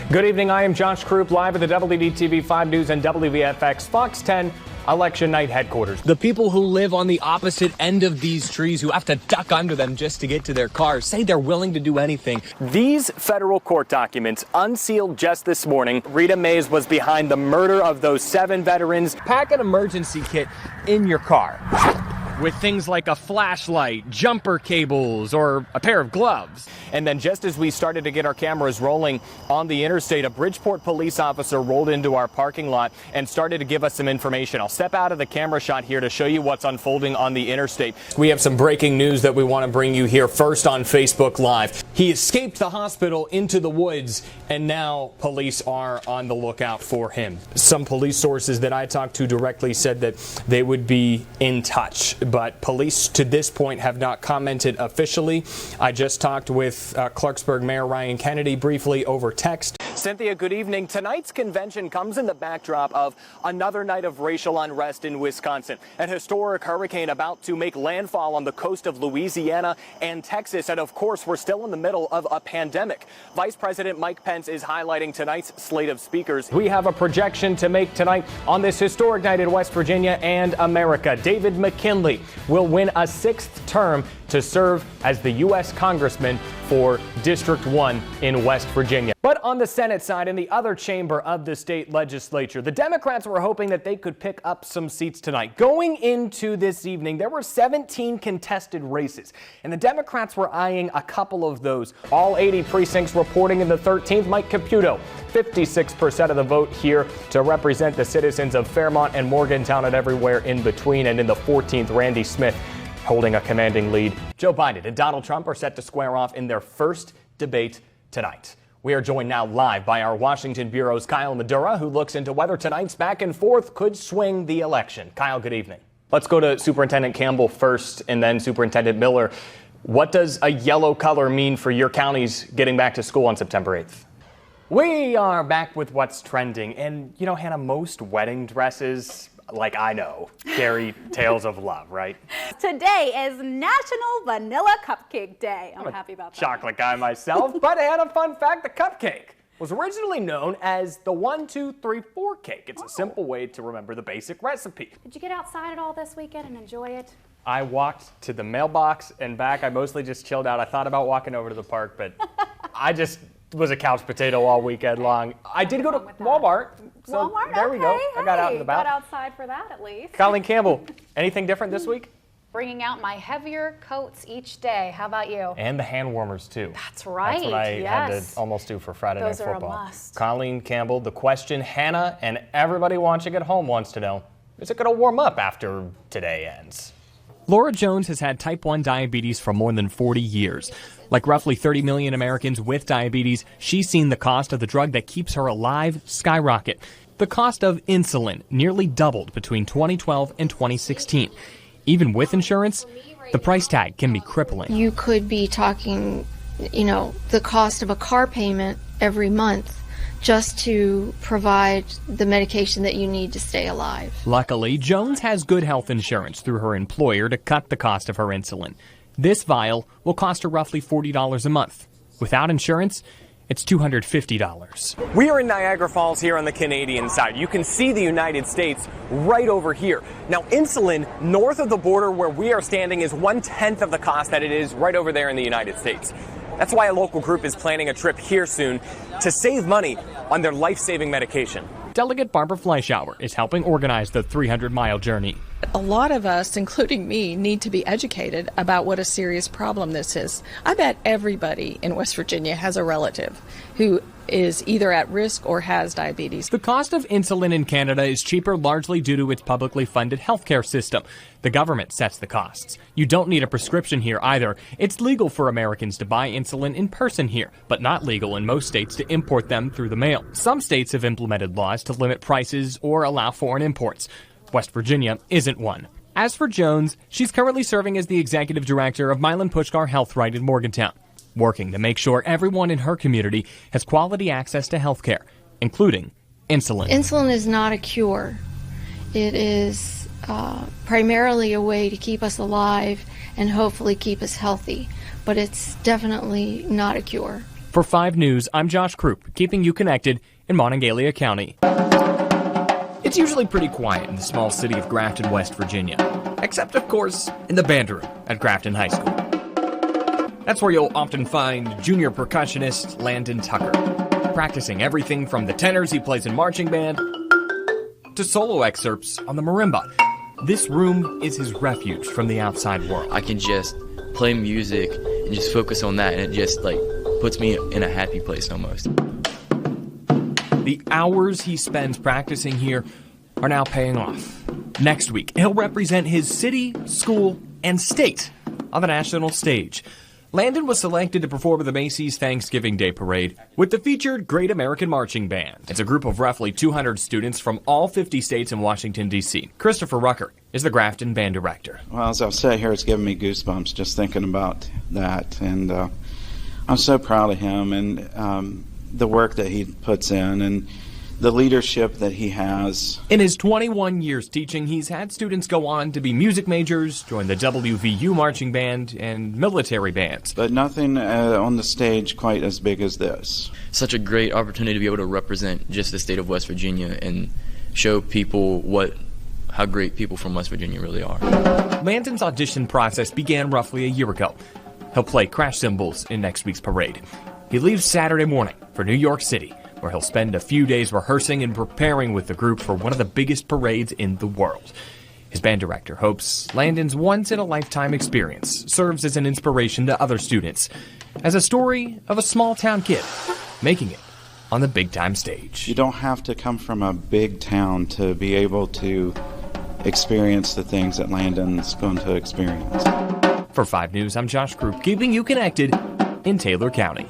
Good evening. I am Josh Croup, live at the WDTV 5 News and WVFX Fox 10 Election Night headquarters. The people who live on the opposite end of these trees, who have to duck under them just to get to their cars, say they're willing to do anything. These federal court documents, unsealed just this morning, Rita Mays was behind the murder of those 7 veterans. Pack an emergency kit in your car with things like a flashlight, jumper cables, or a pair of gloves. And then just as we started to get our cameras rolling on the interstate, a Bridgeport police officer rolled into our parking lot and started to give us some information. I'll step out of the camera shot here to show you what's unfolding on the interstate. We have some breaking news that we want to bring you here first on Facebook Live. He escaped the hospital into the woods, and now police are on the lookout for him. Some police sources that I talked to directly said that they would be in touch, but police to this point have not commented officially. I just talked with Clarksburg Mayor Ryan Kennedy briefly over text. Cynthia, good evening. Tonight's convention comes in the backdrop of another night of racial unrest in Wisconsin. An historic hurricane about to make landfall on the coast of Louisiana and Texas. And of course, we're still in the middle of a pandemic. Vice President Mike Pence is highlighting tonight's slate of speakers. We have a projection to make tonight on this historic night in West Virginia and America. David McKinley will win a 6th term to serve as the U.S. Congressman for District 1 in West Virginia. But on the Senate side, in the other chamber of the state legislature, the Democrats were hoping that they could pick up some seats tonight. Going into this evening, there were 17 contested races, and the Democrats were eyeing a couple of those. All 80 precincts reporting in the 13th. Mike Caputo, 56% of the vote here to represent the citizens of Fairmont and Morgantown and everywhere in between. And in the 14th, Randy Smith holding a commanding lead. Joe Biden and Donald Trump are set to square off in their first debate tonight. We are joined now live by our Washington Bureau's Kyle Madura, who looks into whether tonight's back and forth could swing the election. Kyle, good evening. Let's go to Superintendent Campbell first and then Superintendent Miller. What does a yellow color mean for your counties getting back to school on September 8th? We are back with what's trending. And, you know, Hannah, most wedding dresses, like I know, carry tales of love, right? Today is National Vanilla Cupcake Day. I'm happy about that. Chocolate guy myself, but Hannah, fun fact, the cupcake was originally known as the 1, 2, 3, 4 cake. It's a simple way to remember the basic recipe. Did you get outside at all this weekend and enjoy it? I walked to the mailbox and back. I mostly just chilled out. I thought about walking over to the park, but I just was a couch potato all weekend long. I did go to Walmart. So Walmart? There we go. I got out and about. Got outside for that at least. Colleen Campbell, anything different this week? Bringing out my heavier coats each day. How about you? And the hand warmers too. That's right. That's what I had to almost do for Friday Night Football. Those are a must. Colleen Campbell, the question Hannah and everybody watching at home wants to know, is it going to warm up after today ends? Laura Jones has had type 1 diabetes for more than 40 years. Like roughly 30 million Americans with diabetes, she's seen the cost of the drug that keeps her alive skyrocket. The cost of insulin nearly doubled between 2012 and 2016. Even with insurance, the price tag can be crippling. You could be talking, the cost of a car payment every month just to provide the medication that you need to stay alive. Luckily, Jones has good health insurance through her employer to cut the cost of her insulin. This vial will cost her roughly $40 a month. Without insurance, it's $250. We are in Niagara Falls here on the Canadian side. You can see the United States right over here. Now, insulin north of the border where we are standing is 1/10 of the cost that it is right over there in the United States. That's why a local group is planning a trip here soon to save money on their life-saving medication. Delegate Barbara Fleischauer is helping organize the 300-mile journey. A lot of us, including me, need to be educated about what a serious problem this is. I bet everybody in West Virginia has a relative who is either at risk or has diabetes. The cost of insulin in Canada is cheaper largely due to its publicly funded healthcare system. The government sets the costs. You don't need a prescription here either. It's legal for Americans to buy insulin in person here, but not legal in most states to import them through the mail. Some states have implemented laws to limit prices or allow foreign imports. West Virginia isn't one. As for Jones, she's currently serving as the executive director of Milan Pushkar Health Right in Morgantown, working to make sure everyone in her community has quality access to health care, including insulin. Insulin is not a cure. It is primarily a way to keep us alive and hopefully keep us healthy, but it's definitely not a cure. For 5 News, I'm Josh Croup, keeping you connected in Monongalia County. It's usually pretty quiet in the small city of Grafton, West Virginia, except, of course, in the band room at Grafton High School. That's where you'll often find junior percussionist Landon Tucker, practicing everything from the tenors he plays in marching band to solo excerpts on the marimba. This room is his refuge from the outside world. I can just play music and just focus on that, and it just puts me in a happy place almost. The hours he spends practicing here are now paying off. Next week, he'll represent his city, school, and state on the national stage. Landon was selected to perform at the Macy's Thanksgiving Day Parade with the featured Great American Marching Band. It's a group of roughly 200 students from all 50 states in Washington, D.C. Christopher Rucker is the Grafton band director. Well, as I say here, it's giving me goosebumps just thinking about that. And I'm so proud of him and the work that he puts in and the leadership that he has. In his 21 years teaching, he's had students go on to be music majors, join the WVU marching band, and military bands. But nothing on the stage quite as big as this. Such a great opportunity to be able to represent just the state of West Virginia and show people how great people from West Virginia really are. Landon's audition process began roughly a year ago. He'll play crash cymbals in next week's parade. He leaves Saturday morning for New York City, where he'll spend a few days rehearsing and preparing with the group for one of the biggest parades in the world. His band director hopes Landon's once-in-a-lifetime experience serves as an inspiration to other students, as a story of a small-town kid making it on the big-time stage. You don't have to come from a big town to be able to experience the things that Landon's going to experience. For 5 News, I'm Josh Croup, keeping you connected in Taylor County.